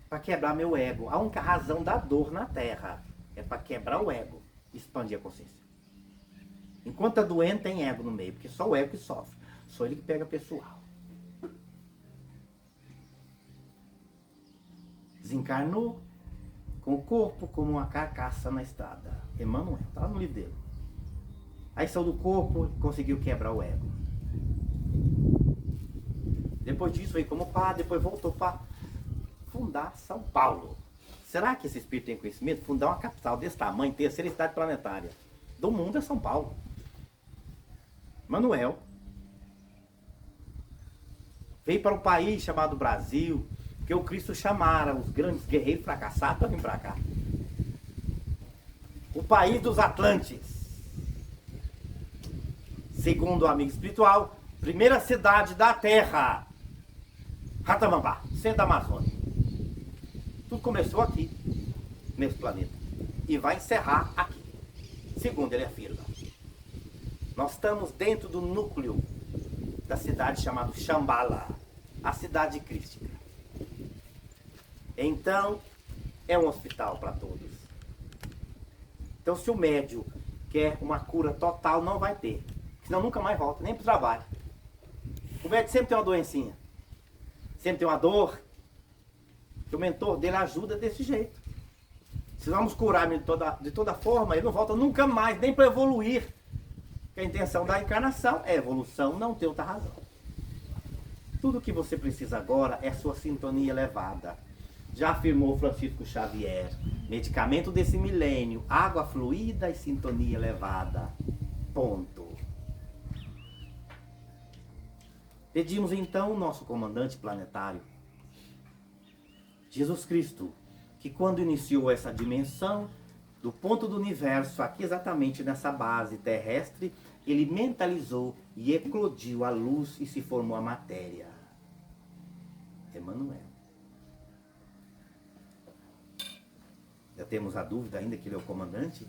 Para quebrar meu ego. A única razão da dor na Terra é para quebrar o ego. Expandir a consciência. Enquanto tá doente, tem ego no meio. Porque só o ego que sofre. Só ele que pega pessoal. Desencarnou com o corpo como uma carcaça na estrada. Emmanuel, tá lá no livro dele. Aí saiu do corpo, conseguiu quebrar o ego. Depois disso veio como padre, depois voltou para fundar São Paulo. Será que esse espírito tem conhecimento? Fundar uma capital desse tamanho, terceira cidade planetária do mundo é São Paulo. Manuel veio para um país chamado Brasil, que o Cristo chamara os grandes guerreiros fracassados para vir para cá. O país dos Atlantes. Segundo o amigo espiritual, primeira cidade da Terra. Ratamambá, centro da Amazônia. Tudo começou aqui, nesse planeta. E vai encerrar aqui. Segundo ele afirma. Nós estamos dentro do núcleo da cidade chamada Shambhala, a cidade crística. Então, é um hospital para todos. Então, se o médium quer uma cura total, não vai ter. Senão nunca mais volta, nem para o trabalho. O médium sempre tem uma doencinha. Sempre tem uma dor. O mentor dele ajuda desse jeito. Se vamos curar de toda forma, ele não volta nunca mais, nem para evoluir. Porque a intenção da encarnação é evolução, não ter outra razão. Tudo que você precisa agora é sua sintonia elevada. Já afirmou Francisco Xavier. Medicamento desse milênio, água fluida e sintonia elevada. Ponto. Pedimos então o nosso comandante planetário, Jesus Cristo, que quando iniciou essa dimensão, do ponto do universo, aqui exatamente nessa base terrestre, ele mentalizou e eclodiu a luz e se formou a matéria. Emmanuel. Já temos a dúvida ainda que ele é o comandante?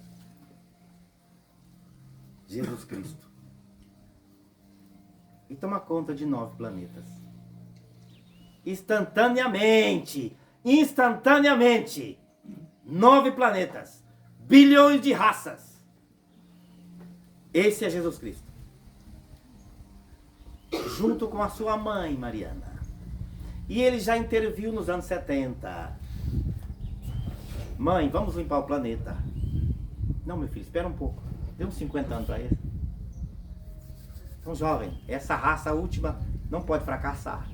Jesus Cristo. E toma conta de 9 planetas. Instantaneamente, 9 planetas, bilhões de raças. Esse é Jesus Cristo. Junto com a sua mãe, Mariana. E ele já interviu nos anos 70. Mãe, vamos limpar o planeta. Não, meu filho, espera um pouco. Dê uns 50 anos para ele. Então, jovem, essa raça última não pode fracassar.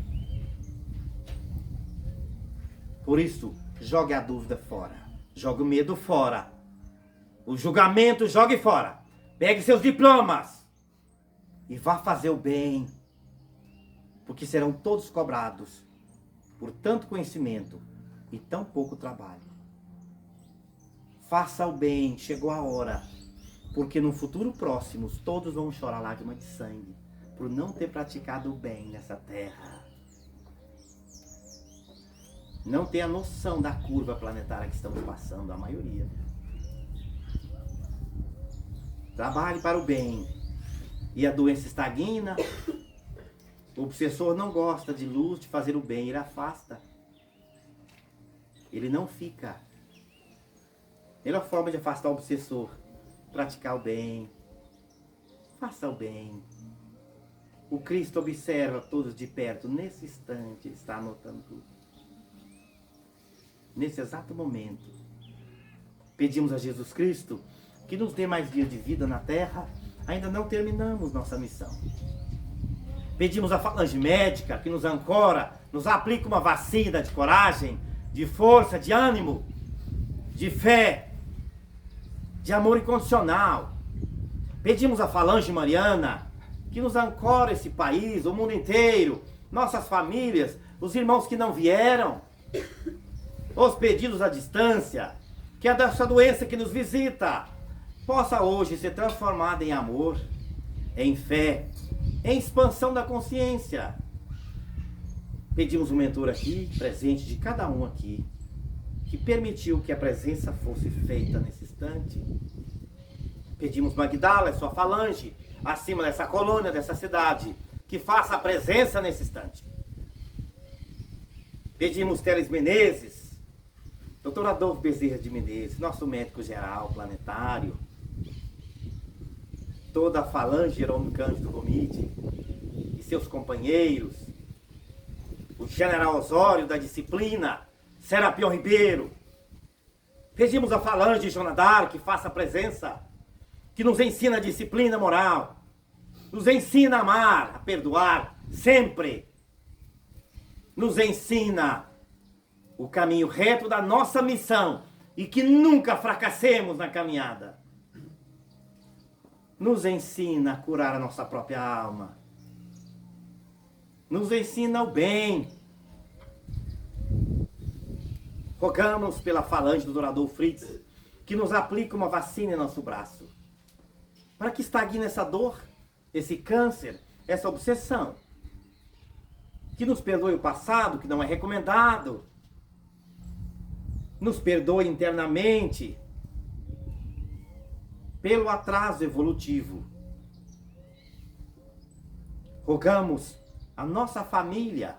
Por isso, jogue a dúvida fora. Jogue o medo fora. O julgamento, jogue fora. Pegue seus diplomas. E vá fazer o bem. Porque serão todos cobrados por tanto conhecimento e tão pouco trabalho. Faça o bem, chegou a hora. Porque no futuro próximo, todos vão chorar lágrimas de sangue por não ter praticado o bem nessa terra. Não tem a noção da curva planetária que estamos passando, a maioria. Trabalhe para o bem. E a doença estagna. O obsessor não gosta de luz, de fazer o bem, ele afasta. Ele não fica. Melhor forma de afastar o obsessor, praticar o bem. Faça o bem. O Cristo observa todos de perto. Nesse instante, ele está anotando tudo. Nesse exato momento, pedimos a Jesus Cristo que nos dê mais dias de vida na Terra. Ainda não terminamos nossa missão. Pedimos a falange médica que nos ancora, nos aplica uma vacina de coragem, de força, de ânimo, de fé, de amor incondicional. Pedimos a falange mariana que nos ancora esse país, o mundo inteiro, nossas famílias, os irmãos que não vieram, os pedidos à distância, que essa doença que nos visita possa hoje ser transformada em amor, em fé, em expansão da consciência. Pedimos um mentor aqui, presente de cada um aqui, que permitiu que a presença fosse feita nesse instante. Pedimos Magdala, sua falange, acima dessa colônia, dessa cidade, que faça a presença nesse instante. Pedimos Teles Menezes, Dr. Adolfo Bezerra de Menezes, nosso médico geral planetário, toda a falange Jerônimo Cândido Gomide e seus companheiros, o general Osório da disciplina, Serapião Ribeiro. Pedimos a falange Jonadar que faça a presença, que nos ensina a disciplina moral, nos ensina a amar, a perdoar, sempre. Nos ensina o caminho reto da nossa missão e que nunca fracassemos na caminhada. Nos ensina a curar a nossa própria alma. Nos ensina o bem. Rogamos pela falange do Dourador Fritz que nos aplique uma vacina em nosso braço, para que estagne essa dor, esse câncer, essa obsessão. Que nos perdoe o passado, que não é recomendado. Nos perdoe internamente pelo atraso evolutivo. Rogamos a nossa família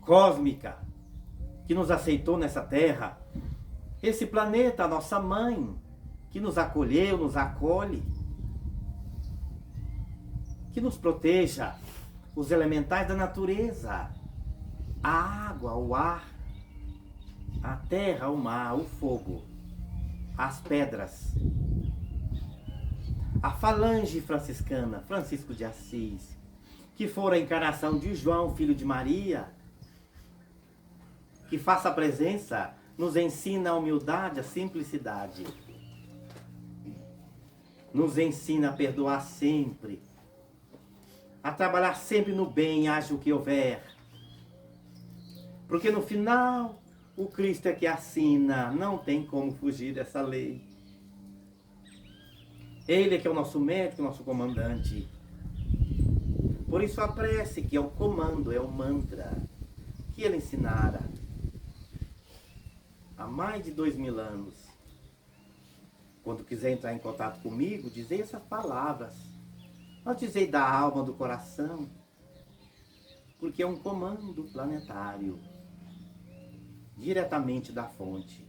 cósmica que nos aceitou nessa terra, esse planeta, a nossa mãe, que nos acolheu, nos acolhe, que nos proteja os elementais da natureza, a água, o ar, a terra, o mar, o fogo, as pedras, a falange franciscana, Francisco de Assis, que for a encarnação de João, filho de Maria, que faça a presença, nos ensina a humildade, a simplicidade. Nos ensina a perdoar sempre, a trabalhar sempre no bem, haja o que houver. Porque no final, o Cristo é que assina, não tem como fugir dessa lei. Ele é que é o nosso médico, o nosso comandante. Por isso a prece, que é o comando, é o mantra, que ele ensinara há mais de 2000 anos. Quando quiser entrar em contato comigo, dizei essas palavras. Não dizei da alma, do coração, porque é um comando planetário, diretamente da fonte.